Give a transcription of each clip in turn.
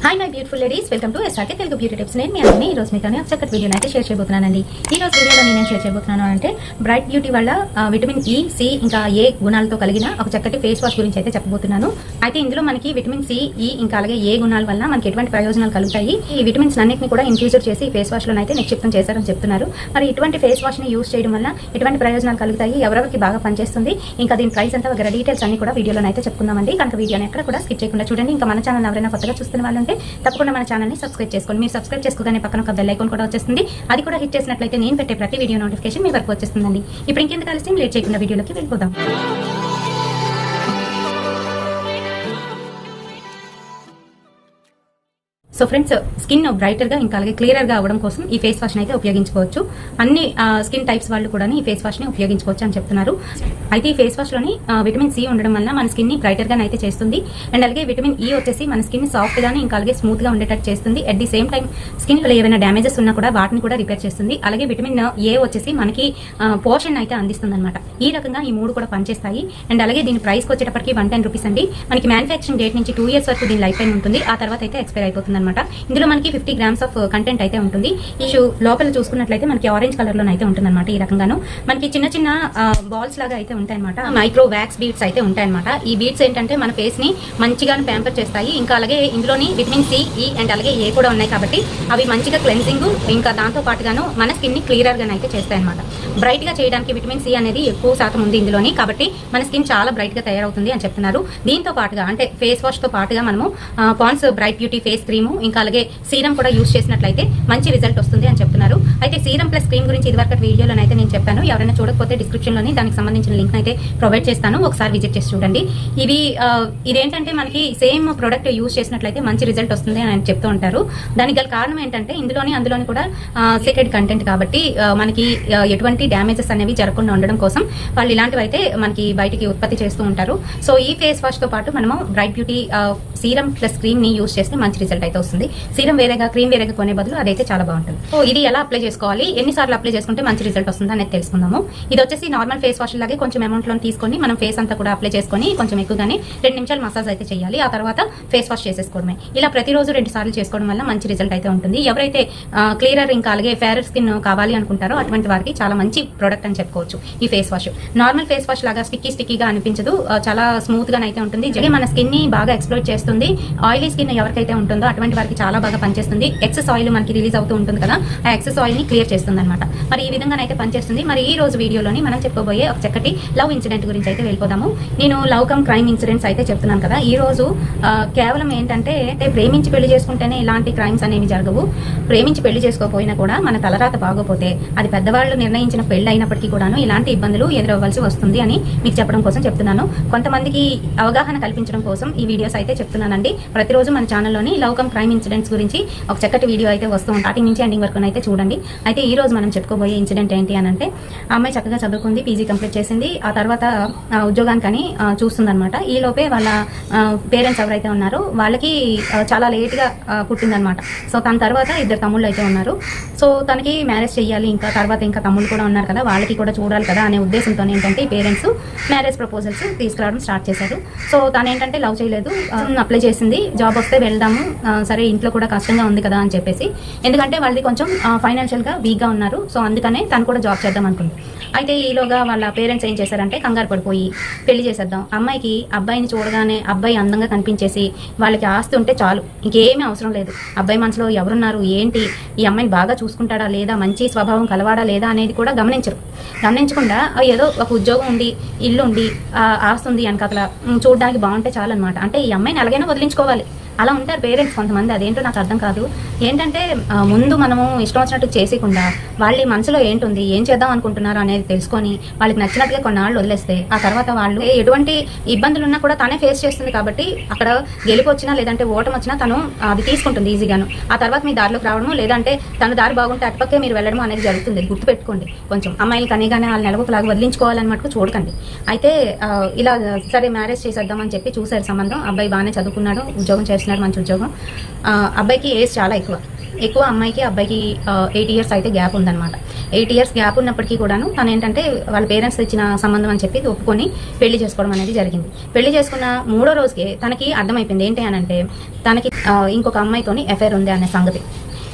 Hi my beautiful ladies, welcome to SRK Telugu beauty tips. నేను మీ అందరినీ ఈ రోజు మీతోనే ఒక చక్కటి వీడియోని అయితే షేర్ చేయబోతున్నానండి. ఈ రోజు వీడియోలో నేను షేర్ చేయబోతున్నాను అంటే బ్రైట్ బ్యూటీ వల్ల విటమిన్ ఈ, సి ఇంకా ఏ గుణాలతో కలిగిన ఒక చక్కటి ఫేస్ వాష్ గురించి అయితే చెప్పబోతున్నాను. అయితే ఇందులో మనకి విటమిన్ సి, ఈ ఇంకా అలాగే ఏ గుణాల వల్ల మనకి ఎటువంటి ప్రయోజనాలు కలుగుతాయి, ఈ విటమిన్స్ అన్నింటినీ కూడా ఇన్ఫ్యూజర్ చేసి ఫేస్ వాష్ లో అయితే నిక్షిప్తం చేశారని చెప్తున్నారు. మరి ఇటువంటి ఫేస్ వాష్ ని యూజ్ చేయడం వల్ల ఎటువంటి ప్రయోజనాలు కలుగుతాయి, ఎవరెవరికి బాగా పనిచేస్తుంది, ఇంకా దీని ప్రైస్ అంతా వగర డీటెయిల్స్ అన్ని కూడా వీడియోలో అయితే చెప్పుకుందామండి. కనుక వీడియోని ఎక్కడ కూడా స్కిప్ చేయకుండా చూడండి. ఇంకా మన ఛానల్ ఎవరైనా కొత్తగా చూస్తున్న వాళ్ళు ఉంటే తప్పకుండా మన ఛానల్ని సబ్స్క్రైబ్ చేసుకోండి. మీరు సబ్స్క్రైబ్ చేసుకోగానే పక్కన ఒక బెల్ ఐకాన్ కూడా వచ్చేస్తుంది. అది కూడా హిట్ చేసినట్లయితే నేను పెట్టే ప్రతి వీడియో నోటిఫికేషన్ మీ వరకు వచ్చేస్తుందండి. ఇప్పుడు ఇంకెందుకు ఆలస్యం, లేట్ చేయకుండా వీడియోలోకి వెళ్ళిపోదాం. సో ఫ్రెండ్స్, స్కిన్ బ్రైటర్ గా ఇంకా అలాగే క్లియర్ గా అవ్వడం కోసం ఈ ఫేస్ వాష్ అయితే ఉపయోగించుకోవచ్చు. అన్ని స్కిన్ టైప్స్ వాళ్ళు కూడా ఈ ఫేస్ వాష్ ని ఉపయోగించుకోవచ్చు అని చెప్తున్నారు. అయితే ఈ ఫేస్ వాష్ లోని విటమిన్ సి ఉండడం వల్ల మన స్కిన్ ని బ్రైటర్ గా అయితే చేస్తుంది. అండ్ అలాగే విటమిన్ ఈ వచ్చేసి మన స్కిన్ ని సాఫ్ట్ గానీ ఇంకా అలాగే స్మూత్ గా ఉండేటట్టు చేస్తుంది. At the same time skin లో ఏమైనా డ్యామేజెస్ ఉన్నా కూడా వాటిని కూడా రిపేర్ చేస్తుంది. అలాగే విటమిన్ ఏ వచ్చేసి మనకి పోషన్ అయితే అందిస్తుంది అనమాట. ఈ రకంగా ఈ మూడు కూడా పనిచేస్తాయి. అండ్ అలాగే దీని ప్రైస్ వచ్చేటప్పటికి 110 రూపీస్ అండి. మనకి మ్యానుఫ్యాక్చరింగ్ డేట్ నుంచి 2 years వరకు దీని లైఫ్ టైం ఉంటుంది. ఆ తర్వాత అయితే ఎక్స్పైర్ అయిపోతుంది అనమాట. ఇందులో మనకి 50 grams ఆఫ్ కంటెంట్ అయితే ఉంటుంది. ఈ లోపల చూసుకున్నట్లయితే మనకి ఆరెంజ్ కలర్ లో అయితే ఉంటుంది అనమాట. ఈ రకంగాను మనకి చిన్న చిన్న బాల్స్ లాగా అయితే ఉంటాయి అనమాట. మైక్రో వ్యాక్స్ బీడ్స్ అయితే ఉంటాయి అనమాట. ఈ బీడ్స్ ఏంటంటే మన ఫేస్ ని మంచిగా ప్యాంపర్ చేస్తాయి. ఇంకా అలాగే ఇందులోని విటమిన్ సి, ఈ అండ్ అలాగే ఏ కూడా ఉన్నాయి కాబట్టి అవి మంచిగా క్లెన్సింగ్ ఇంకా దాంతో పాటుగాను మన స్కిన్ ని క్లియర్ గా అయితే చేస్తాయి అనమాట. బ్రైట్ గా చేయడానికి విటమిన్ సి అనేది ఎక్కువ శాతం ఉంది ఇందులోని, కాబట్టి మన స్కిన్ చాలా బ్రైట్ గా తయారవుతుంది అని చెప్తున్నారు. దీంతో పాటుగా అంటే ఫేస్ వాష్ తో పాటుగా మనము Pond's bright beauty face cream ఇంకా అలాగే సీరం కూడా యూజ్ చేసినట్లయితే మంచి రిజల్ట్ వస్తుంది అని చెప్తున్నారు. అయితే సీరం ప్లస్ క్రీమ్ గురించి ఇదివరకు వీడియోలో అయితే నేను చెప్పాను. ఎవరైనా చూడకపోతే డిస్క్రిప్షన్ లోని దానికి సంబంధించిన లింక్ అయితే ప్రొవైడ్ చేస్తాను, ఒకసారి విజిట్ చేసి చూడండి. ఇదేంటంటే మనకి సేమ్ ప్రొడక్ట్ యూజ్ చేసినట్లయితే మంచి రిజల్ట్ వస్తుంది అని చెప్తూ ఉంటారు. దానికి గల కారణం ఏంటంటే అందులోని కూడా సీక్రెట్ కంటెంట్ కాబట్టి మనకి ఎటువంటి డ్యామేజెస్ అనేవి జరగకుండా ఉండడం కోసం వాళ్ళు ఇలాంటివి అయితే మనకి బయటికి ఉత్పత్తి చేస్తూ ఉంటారు. సో ఈ ఫేస్ వాష్ తో పాటు మనము bright beauty serum plus cream ని యూజ్ చేస్తే మంచి రిజల్ట్ అయితే వస్తుంది. సీరం వేరేగా క్రీమ్ వేరేగా కొనే బదులు అదైతే చాలా బాగుంటుంది. సో ఇది ఎలా అప్లై చేసుకోవాలి, ఎన్నిసార్లు అప్లై చేసుకుంటే మంచి రిజల్ట్ వస్తుంది అనేది తెలుసుకుందాము. ఇది వచ్చేసి నార్మల్ ఫేస్ వాష్ లాగే కొంచెం అమౌంట్ లో తీసుకొని మనం ఫేస్ అంతా కూడా అప్లై చేసుకొని కొంచెం ఎక్కువగానే 2 నిమిషాలు మసాజ్ అయితే చేయాలి. ఆ తర్వాత ఫేస్ వాష్ చేసేసుకోవడమే. ఇలా ప్రతిరోజు 2 సార్లు చేసుకోవడం వల్ల మంచి రిజల్ట్ అయితే ఉంటుంది. ఎవరైతే క్లియర్ ఇంకా అలాగే ఫేర్ స్కిన్ కావాలి అనుకుంటారో అటువంటి వారికి చాలా మంచి ప్రోడక్ట్ అని చెప్పుకోవచ్చు ఈ face wash. Normal face wash లాగా స్టిక్కీగా అనిపించదు, చాలా స్మూత్ గా అయితే ఉంటుంది. మన స్కిన్ ని బాగా ఎక్స్ప్లోర్ చేస్తుంది. ఆయిలీ స్కిన్ ఎవరికైతే ఉంటుందో అటువంటి వారికి చాలా బాగా పనిచేస్తుంది. ఎక్సెస్ ఆయిల్ మనకి రిలీజ్ అవుతూ ఉంటుంది కదా, ఆ ఎక్సెస్ ఆయిల్ ని క్లియర్ చేస్తుంది అనమాట. మరి ఈ విధంగానైతే పనిచేస్తుంది. మరి ఈ రోజు వీడియోలోని మనం చెప్పబోయే ఒక చక్కటి లవ్ ఇన్సిడెంట్ గురించి అయితే వెళ్ళిపోదాము. నేను లవ్ కమ్ క్రైమ్ ఇన్సిడెంట్స్ అయితే చెప్తున్నాను కదా. ఈ రోజు కేవలం ఏంటంటే ప్రేమించి పెళ్లి చేసుకుంటేనే ఇలాంటి క్రైమ్స్ అనేవి జరగవు. ప్రేమించి పెళ్లి చేసుకోకపోయినా కూడా మన తలరాత బాగోపోతే అది పెద్దవాళ్ళు నిర్ణయించిన పెళ్లి అయినప్పటికీ కూడాను ఇలాంటి ఇబ్బందులు ఎదురవ్వాల్సి వస్తుంది అని మీకు చెప్పడం కోసం చెప్తున్నాను. కొంతమందికి అవగాహన కల్పించడం కోసం ఈ వీడియోస్ అయితే చెప్తున్నానండి. ప్రతిరోజు మన ఛానల్లోని లవ్ కమ్ క్రైమ్ ఇన్సిడెంట్స్ గురించి ఒక చక్కటి వీడియో అయితే వస్తూ ఉంటుంది. స్టార్టింగ్ నుంచి ఎండింగ్ వరకు అయితే చూడండి. అయితే ఈ రోజు మనం చెప్పుకోబోయే ఇన్సిడెంట్ ఏంటి అని అంటే, ఆ అమ్మాయి చక్కగా చదువుకుంది, పీజీ కంప్లీట్ చేసింది. ఆ తర్వాత ఉద్యోగానికని చూస్తుందన్నమాట. ఈ లోపే వాళ్ళ పేరెంట్స్ ఎవరైతే ఉన్నారో వాళ్ళకి చాలా లేట్గా పుట్టిందనమాట. సో తన తర్వాత 2 తమ్ముళ్ళు అయితే ఉన్నారు. సో తనకి మ్యారేజ్ చేయాలి, ఇంకా తర్వాత ఇంకా తమ్ముళ్ళు కూడా ఉన్నారు కదా, వాళ్ళకి కూడా చూడాలి కదా అనే ఉద్దేశంతో ఏంటంటే ఈ పేరెంట్స్ మ్యారేజ్ ప్రపోజల్స్ తీసుకురావడం స్టార్ట్ చేశారు. సో తను ఏంటంటే లవ్ చేయలేదు, అప్లై చేసింది. జాబ్ వస్తే వెళ్దాము, సరే ఇంట్లో కూడా కష్టంగా ఉంది కదా అని చెప్పేసి, ఎందుకంటే వాళ్ళది కొంచెం ఫైనాన్షియల్ గా వీక్ గా ఉన్నారు. సో అందుకనే తను కూడా జాబ్ చేద్దాం అనుకుంది. అయితే ఈలోగా వాళ్ళ పేరెంట్స్ ఏం చేశారంటే కంగారు పడిపోయి పెళ్లి చేసేద్దాం, అమ్మాయికి అబ్బాయిని చూడగానే అబ్బాయి అందంగా కనిపించేసి వాళ్ళకి ఆస్తి ఉంటే చాలు, ఇంకేమీ అవసరం లేదు, అబ్బాయి మనసులో ఎవరున్నారు ఏంటి, ఈ అమ్మాయిని బాగా చూసుకుంటాడా లేదా, మంచి స్వభావం కలవాడా లేదా అనేది కూడా గమనించకుండా ఏదో ఒక ఉద్యోగం ఉండి ఇల్లు ఉండి ఆస్తి ఉంది వెనకాల చూడడానికి బాగుంటే చాలు అనమాట. అంటే ఈ అమ్మాయిని ఎలాగైనా వదిలించుకోవాలి, అలా ఉంటారు పేరెంట్స్ కొంతమంది. అదేంటో నాకు అర్థం కాదు. ఏంటంటే ముందు మనము ఇష్టం వచ్చినట్టు చేసేయకుండా వాళ్ళ మనసులో ఏంటుంది, ఏం చేద్దాం అనుకుంటున్నారు అనేది తెలుసుకొని వాళ్ళకి నచ్చినట్టుగా కొన్నాళ్ళు వదిలేస్తే ఆ తర్వాత వాళ్ళు ఎటువంటి ఇబ్బందులు ఉన్నా కూడా తనే ఫేస్ చేస్తుంది. కాబట్టి అక్కడ గెలుపు వచ్చినా లేదంటే ఓటం వచ్చినా తను అది తీసుకుంటుంది ఈజీగాను. ఆ తర్వాత మీ దారిలోకి రావడము లేదంటే తన దారి బాగుంటే అటుపక్కే మీరు వెళ్ళడం అనేది జరుగుతుంది. గుర్తుపెట్టుకోండి. కొంచెం అమ్మాయిలు కనీగానే వాళ్ళ నెలకొకలాగా వదిలించుకోవాలని మటుకు చూడకండి. అయితే ఇలా సరే మ్యారేజ్ చేసేద్దామని చెప్పి చూసారు సంబంధం. అబ్బాయి బాగానే చదువుకున్నాడు, ఉద్యోగం చేస్తున్నాడు, మంచి ఉద్యోగం. అబ్బాయికి ఏజ్ చాలా ఎక్కువ, అమ్మాయికి అబ్బాయికి 8 years అయితే గ్యాప్ ఉందన్నమాట. 8 ఇయర్స్ గ్యాప్ ఉన్నప్పటికీ కూడాను తను ఏంటంటే వాళ్ళ పేరెంట్స్ ఇచ్చిన సంబంధం అని చెప్పి ఒప్పుకొని పెళ్లి చేసుకోవడం అనేది జరిగింది. పెళ్లి చేసుకున్న 3వ రోజుకే తనకి అర్థమైపోయింది ఏంటి అని అంటే తనకి ఇంకొక అమ్మాయితోని అఫైర్ ఉంది అనే సంగతి.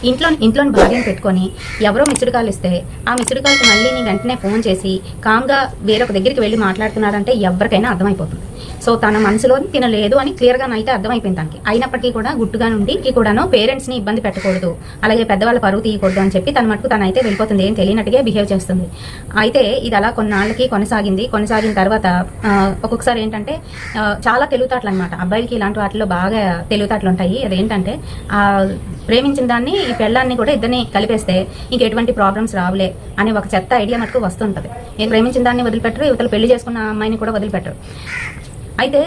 ఇంట్లోని భార్యను పెట్టుకొని ఎవరో మిస్డ్ కాల్ ఇస్తే ఆ మిస్డ్ కాల్కి మళ్ళీ నీ వెంటనే ఫోన్ చేసి కామ్గా వేరొక దగ్గరికి వెళ్ళి మాట్లాడుతున్నారంటే ఎవరికైనా అర్థమైపోతుంది. సో తన మనసులో తినలేదు అని క్లియర్గా అయితే అర్థమైపోయింది తనకి. అయినప్పటికీ కూడా గుట్టుగా నుండి కూడాను పేరెంట్స్ని ఇబ్బంది పెట్టకూడదు, అలాగే పెద్దవాళ్ళ పరువు తీయకూడదు అని చెప్పి తన మటుకు తనైతే వెళ్ళిపోతుంది, ఏం తెలియనట్టుగా బిహేవ్ చేస్తుంది. అయితే ఇది అలా కొన్నాళ్ళకి కొనసాగిన తర్వాత ఒక్కొక్కసారి ఏంటంటే చాలా తెలివితేటలు అనమాట. అబ్బాయిలకి ఇలాంటి వాటిలో బాగా తెలివితేటలు ఉంటాయి. అదేంటంటే ప్రేమించిన దాన్ని ఈ పెళ్ళాన్ని కూడా ఇద్దరిని కలిపేస్తే ఇంకెటువంటి ప్రాబ్లమ్స్ రావులే అనే ఒక చెత్త ఐడియా మటుకు వస్తుంటుంది. నేను ప్రేమించిన దాన్ని వదిలిపెట్టరు, యువతలు పెళ్లి చేసుకున్న అమ్మాయిని కూడా వదిలిపెట్టరు. అయితే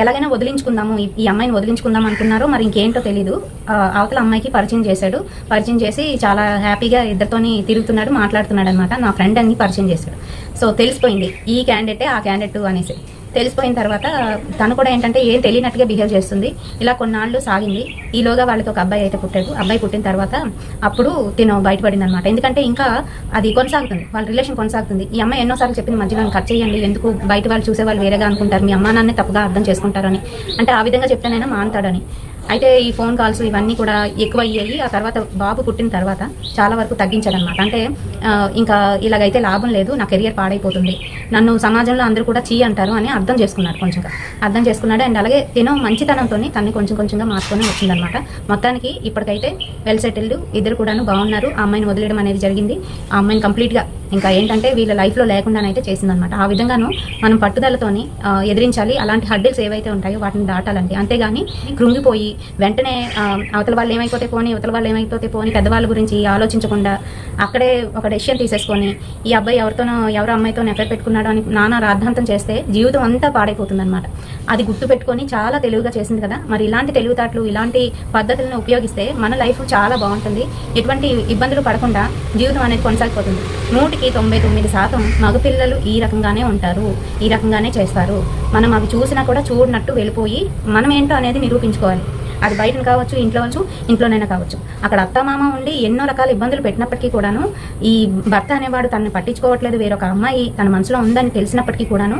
ఎలాగైనా వదిలించుకుందాము, ఈ అమ్మాయిని వదిలించుకుందాం అనుకున్నారో మరి ఇంకేంటో తెలీదు. అవతల అమ్మాయికి పరిచయం చేసి చాలా హ్యాపీగా ఇద్దరితోని తిరుగుతున్నాడు, మాట్లాడుతున్నాడు అనమాట. నా ఫ్రెండ్ అని పరిచయం చేశాడు. సో తెలిసిపోయింది ఈ క్యాండిడేటే ఆ క్యాండిడేట్ అనేసి. తెలిసిపోయిన తర్వాత తను కూడా ఏంటంటే ఏం తెలియనట్టుగా బిహేవ్ చేస్తుంది. ఇలా కొన్నాళ్ళు సాగింది. ఈలోగా వాళ్ళకి ఒక అబ్బాయి అయితే పుట్టాడు. అబ్బాయి పుట్టిన తర్వాత అప్పుడు తిను బయటపడింది అనమాట. ఎందుకంటే ఇంకా అది కొనసాగుతుంది, వాళ్ళ రిలేషన్ కొనసాగుతుంది. ఈ అమ్మాయి ఎన్నోసార్లు చెప్పింది మధ్యలో కట్ చేయండి, ఎందుకు బయట వాళ్ళు చూసే వాళ్ళు వేరేగా అనుకుంటారు, మీ అమ్మా నాన్నే తప్పుగా అర్థం చేసుకుంటారని. అంటే ఆ విధంగా చెప్తేనైనా మానుతాడని. అయితే ఈ ఫోన్ కాల్స్ ఇవన్నీ కూడా ఎక్కువ అయ్యాయి. ఆ తర్వాత బాబు పుట్టిన తర్వాత చాలా వరకు తగ్గించాడనమాట. అంటే ఇంకా ఇలాగైతే లాభం లేదు, నా కెరియర్ పాడైపోతుంది, నన్ను సమాజంలో అందరూ కూడా చీ అంటారు అని అర్థం చేసుకున్నాడు. అండ్ అలాగే తినో మంచితనంతో తనని కొంచెంగా మార్చుకొని వచ్చిందనమాట. మొత్తానికి ఇప్పటికైతే వెల్ సెటిల్డ్, ఇద్దరు కూడాను బాగున్నారు. ఆ అమ్మాయిని వదిలేయడం అనేది జరిగింది. ఆ అమ్మాయిని కంప్లీట్గా ఇంకా ఏంటంటే వీళ్ళ లైఫ్లో లేకుండానైతే చేసిందనమాట. ఆ విధంగాను మనం పట్టుదలతోని ఎదిరించాలి. అలాంటి హడ్డిల్స్ ఏవైతే ఉంటాయో వాటిని దాటాలండి. అంతేగాని కృంగిపోయి వెంటనే అవతల వాళ్ళు ఏమైపోతే పోని పెద్దవాళ్ళ గురించి ఆలోచించకుండా అక్కడే ఒక డెసిషన్ తీసేసుకొని ఈ అబ్బాయి ఎవరో అమ్మాయితో ఎఫెక్ట్ పెట్టుకున్నాడు అని నానా రాద్ధాంతం చేస్తే జీవితం అంతా పాడైపోతుంది అనమాట. అది గుర్తు పెట్టుకొని చాలా తెలివిగా చేసింది కదా. మరి ఇలాంటి తెలివితేటలు, ఇలాంటి పద్ధతులను ఉపయోగిస్తే మన లైఫ్ చాలా బాగుంటుంది. ఎటువంటి ఇబ్బందులు పడకుండా జీవితం అనేది కొనసాగిపోతుంది. 99% మగపిల్లలు ఈ రకంగానే ఉంటారు, ఈ రకంగానే చేస్తారు. మనం అవి చూసినా కూడా చూడనట్టు వెళ్ళిపోయి మనం ఏంటో అనేది నిరూపించుకోవాలి. అది బయటను కావచ్చు, ఇంట్లోనైనా కావచ్చు. అక్కడ అత్తమామ ఉండి ఎన్నో రకాల ఇబ్బందులు పెట్టినప్పటికీ కూడాను ఈ భర్త అనేవాడు తనని పట్టించుకోవట్లేదు, వేరొక అమ్మాయి తన మనసులో ఉందని తెలిసినప్పటికీ కూడాను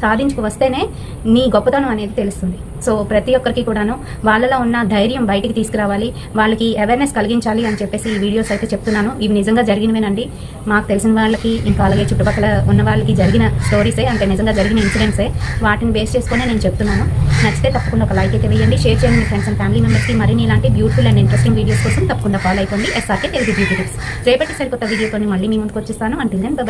సాధించుకు వస్తేనే నీ గొప్పతనం అనేది తెలుస్తుంది. సో ప్రతి ఒక్కరికి కూడాను వాళ్ళలో ఉన్న ధైర్యం బయటికి తీసుకురావాలి, వాళ్ళకి అవేర్నెస్ కలిగించాలి అని చెప్పేసి ఈ వీడియోస్ అయితే చెప్తున్నాను. ఇవి నిజంగా జరిగినవేనండి. మాకు తెలిసిన వాళ్ళకి, ఇంకా అలాగే చుట్టుపక్కల ఉన్న వాళ్ళకి జరిగిన స్టోరీసే, అంటే నిజంగా జరిగిన ఇన్సిడెంట్సే. వాటిని బేస్ చేసుకునే నేను చెప్తున్నాను. నచ్చితే తప్పకుండా ఒక లైక్ అయితే వేయండి, షేర్ చేయండి మీ ఫ్రెండ్స్ అండ్ ఫ్యామిలీ మెంబర్స్కి. మరిన్ని ఇలాంటి బ్యూటిఫుల్ అండ్ ఇంట్రెస్టింగ్ వీడియోస్ కోసం తప్పకుండా ఫాలో అయిపోండి SRK తెలుగు బ్యూటీ టిప్స్. రేపటి సరికొత్త వీడియోతో మళ్ళీ మీ ముందుకు వచ్చేస్తాను. Until then by.